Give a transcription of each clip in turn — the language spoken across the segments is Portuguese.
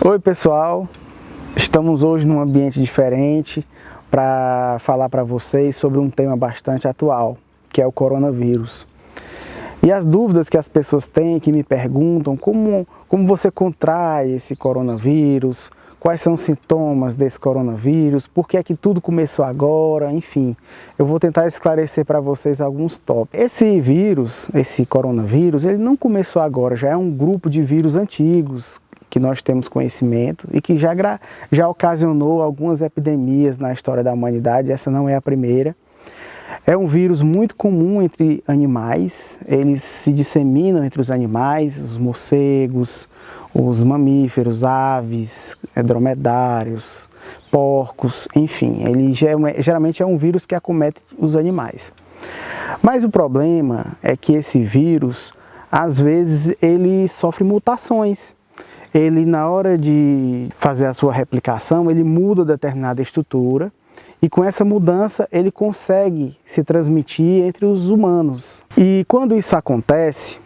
Oi pessoal, estamos hoje num ambiente diferente para falar para vocês sobre um tema bastante atual, que é o coronavírus. E as dúvidas que as pessoas têm, que me perguntam, como você contrai esse coronavírus, quais são os sintomas desse coronavírus, por que é que tudo começou agora, enfim. Eu vou tentar esclarecer para vocês alguns tópicos. Esse vírus, esse coronavírus, ele não começou agora, já é um grupo de vírus antigos, que nós temos conhecimento e que já ocasionou algumas epidemias na história da humanidade, essa não é a primeira. É um vírus muito comum entre animais, eles se disseminam entre os animais, os morcegos, os mamíferos, aves, dromedários, porcos, enfim, ele geralmente é um vírus que acomete os animais. Mas o problema é que esse vírus, às vezes, ele sofre mutações. Ele, na hora de fazer a sua replicação, ele muda determinada estrutura e com essa mudança ele consegue se transmitir entre os humanos. E quando isso acontece,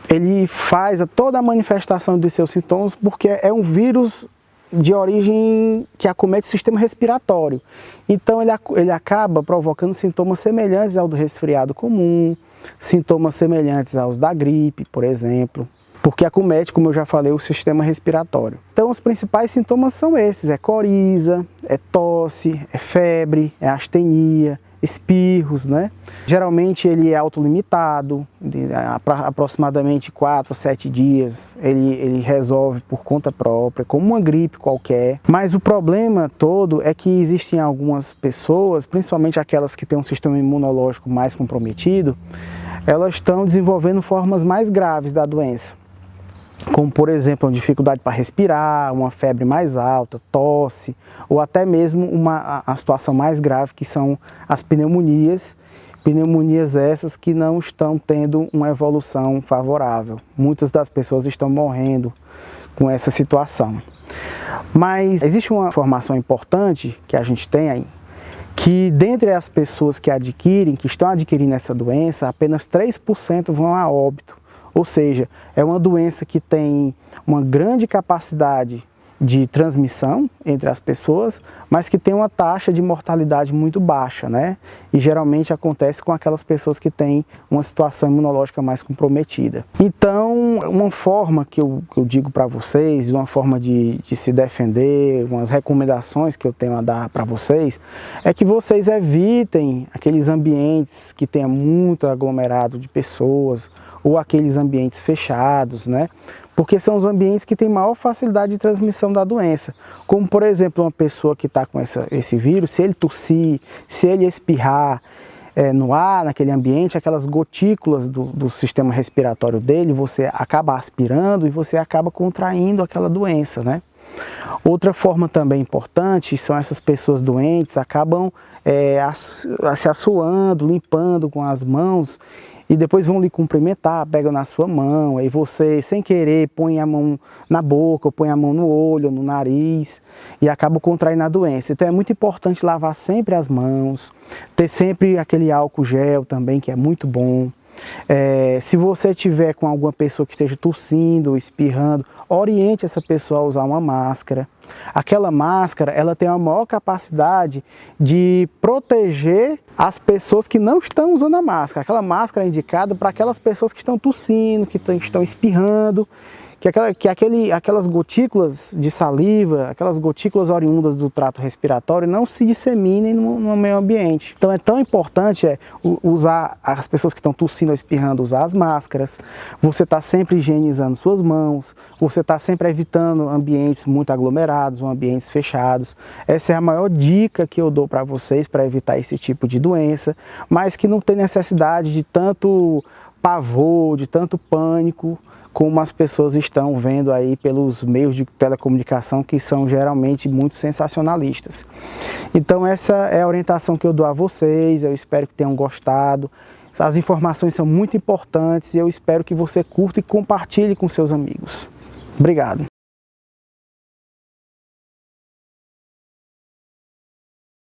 ele faz toda a manifestação dos seus sintomas porque é um vírus de origem que acomete o sistema respiratório. Então ele acaba provocando sintomas semelhantes ao do resfriado comum, sintomas semelhantes aos da gripe, por exemplo. Porque acomete, como eu já falei, o sistema respiratório. Então os principais sintomas são esses, é coriza, é tosse, é febre, é astenia, espirros, né? Geralmente ele é autolimitado, aproximadamente 4 a 7 dias ele resolve por conta própria, como uma gripe qualquer. Mas o problema todo é que existem algumas pessoas, principalmente aquelas que têm um sistema imunológico mais comprometido, elas estão desenvolvendo formas mais graves da doença. Como, por exemplo, uma dificuldade para respirar, uma febre mais alta, tosse, ou até mesmo a situação mais grave, que são as pneumonias. Pneumonias essas que não estão tendo uma evolução favorável. Muitas das pessoas estão morrendo com essa situação. Mas existe uma informação importante que a gente tem aí, que dentre as pessoas que estão adquirindo essa doença, apenas 3% vão a óbito. Ou seja, é uma doença que tem uma grande capacidade de transmissão entre as pessoas, mas que tem uma taxa de mortalidade muito baixa, né? E geralmente acontece com aquelas pessoas que têm uma situação imunológica mais comprometida. Então, uma forma que eu digo para vocês, uma forma de se defender, umas recomendações que eu tenho a dar para vocês, é que vocês evitem aqueles ambientes que tenha muito aglomerado de pessoas, ou aqueles ambientes fechados, né? Porque são os ambientes que têm maior facilidade de transmissão da doença. Como, por exemplo, uma pessoa que está com esse vírus, se ele tossir, se ele espirrar no ar, naquele ambiente, aquelas gotículas do sistema respiratório dele, você acaba aspirando e você acaba contraindo aquela doença, né? Outra forma também importante são essas pessoas doentes, acabam se assoando, limpando com as mãos, e depois vão lhe cumprimentar, pegam na sua mão, aí você, sem querer, põe a mão na boca, ou põe a mão no olho, ou no nariz, e acaba contraindo a doença. Então é muito importante lavar sempre as mãos, ter sempre aquele álcool gel também, que é muito bom. Se você tiver com alguma pessoa que esteja tossindo, espirrando, oriente essa pessoa a usar uma máscara. Aquela máscara, ela tem a maior capacidade de proteger as pessoas que não estão usando a máscara. Aquela máscara é indicada para aquelas pessoas que estão tossindo, que estão espirrando, aquelas gotículas de saliva, aquelas gotículas oriundas do trato respiratório não se disseminem no meio ambiente. Então é tão importante usar, as pessoas que estão tossindo ou espirrando, usar as máscaras, você está sempre higienizando suas mãos, você está sempre evitando ambientes muito aglomerados, ambientes fechados. Essa é a maior dica que eu dou para vocês para evitar esse tipo de doença, mas que não tem necessidade de tanto pavor, de tanto pânico, como as pessoas estão vendo aí pelos meios de telecomunicação, que são geralmente muito sensacionalistas. Então essa é a orientação que eu dou a vocês, eu espero que tenham gostado. As informações são muito importantes e eu espero que você curta e compartilhe com seus amigos. Obrigado.